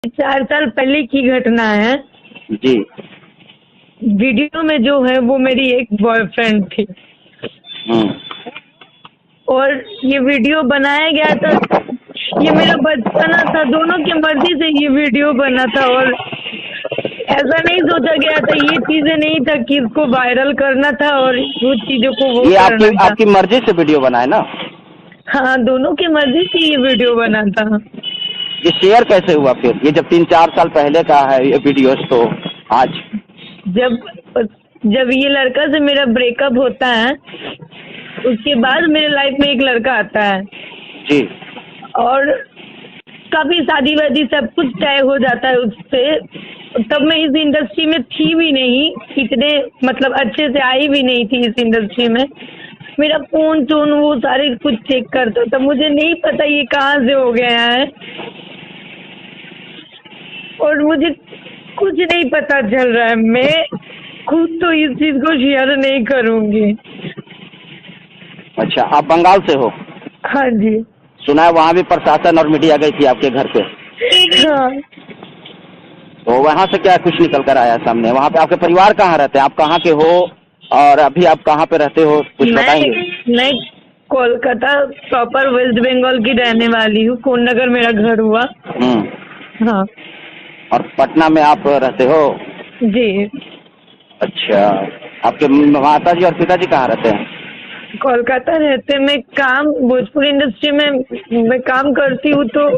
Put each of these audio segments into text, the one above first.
4 साल पहले की घटना है जी। वीडियो में जो है वो मेरी एक बॉयफ्रेंड थी और ये वीडियो बनाया गया था। ये मेरा बचपना था, दोनों की मर्जी से ये वीडियो बना था और ऐसा नहीं सोचा गया था, ये चीजें नहीं था कि इसको वायरल करना था और वो चीजों को वो ये करना था। आपकी मर्जी से वीडियो बना है ना? हाँ, दोनों की मर्जी से ये वीडियो बना था। ये शेयर कैसे हुआ फिर? ये जब 3-4 साल पहले का है ये वीडियोस, तो आज जब ये लड़का से मेरा ब्रेकअप होता है, उसके बाद मेरे लाइफ में एक लड़का आता है जी। और काफी शादी वादी सब कुछ तय हो जाता है उससे। तब मैं इस इंडस्ट्री में थी भी नहीं, इतने मतलब अच्छे से आई भी नहीं थी इस इंडस्ट्री में। मेरा फोन टोन वो सारे कुछ चेक करता था, मुझे नहीं पता ये कहाँ से हो गया है और मुझे कुछ नहीं पता चल रहा है। मैं खुद तो इस चीज को शेयर नहीं करूंगी। अच्छा, आप बंगाल से हो? हाँ जी। सुना है वहाँ भी प्रशासन और मीडिया गई थी आपके घर पे? हाँ। तो वहाँ से क्या कुछ निकल कर आया सामने? वहाँ पे आपके परिवार कहाँ रहते हैं? आप कहाँ के हो और अभी आप कहाँ पे रहते हो, कुछ बताएंगे? मैं कोलकाता प्रॉपर वेस्ट बंगाल की रहने वाली हूँ। कोन नगर मेरा घर हुआ। हाँ। और पटना में आप रहते हो? जी। अच्छा, आपके माता जी और पिताजी कहाँ रहते हैं? कोलकाता रहते। मैं काम भोजपुरी इंडस्ट्री में मैं काम करती हूँ तो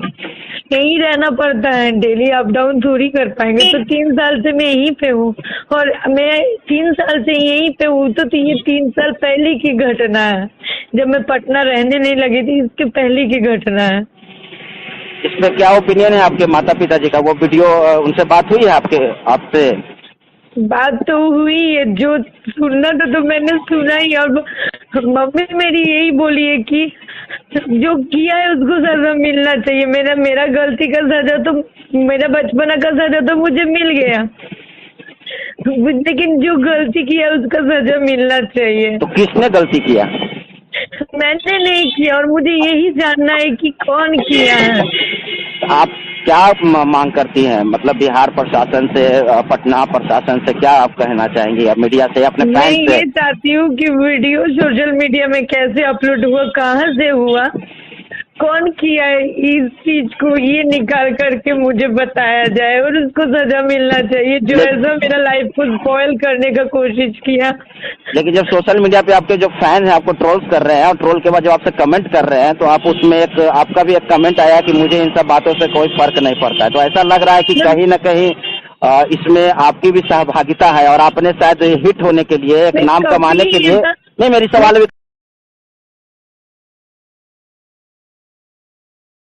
यहीं रहना पड़ता है, डेली अप डाउन थोड़ी कर पाएंगे। तो 3 साल से मैं यहीं पे हूँ और मैं 3 साल से यहीं पे हूँ। तो ये 3 साल पहले की घटना है, जब मैं पटना रहने नहीं लगी थी, इसके पहले की घटना है। इसमें क्या ओपिनियन है आपके माता पिताजी का? वो वीडियो उनसे बात हुई है आपसे? बात तो हुई है, जो सुनना था तो मैंने सुना ही। और मम्मी मेरी यही बोली है कि जो किया है उसको सजा मिलना चाहिए। मेरा गलती का सजा तो, मेरा बचपना का सजा तो मुझे मिल गया, लेकिन जो गलती किया उसका सजा मिलना चाहिए। तो किसने गलती किया? मैंने नहीं किया और मुझे यही जानना है कि कौन किया है। आप क्या मांग करती हैं? मतलब बिहार प्रशासन से, पटना प्रशासन से क्या आप कहना चाहेंगी, या मीडिया से, अपने मैं फैंस से? ये चाहती हूँ कि वीडियो सोशल मीडिया में कैसे अपलोड हुआ, कहाँ से हुआ, कौन किया है इस चीज को, ये निकाल करके मुझे बताया जाए और उसको सजा मिलना चाहिए जो ऐसा मेरा लाइफ को स्पॉइल करने का कोशिश किया। लेकिन जब सोशल मीडिया पे आपके जो फैन हैं आपको ट्रोल्स कर रहे हैं और ट्रोल के बाद जब आपसे कमेंट कर रहे हैं, तो आप उसमें आपका भी एक कमेंट आया कि मुझे इन सब बातों से कोई फर्क नहीं पड़ता है। तो ऐसा लग रहा है कि कहीं न कहीं इसमें आपकी भी सहभागिता है और आपने शायद हिट होने के लिए, एक नाम कमाने के लिए। नहीं, मेरी सवाल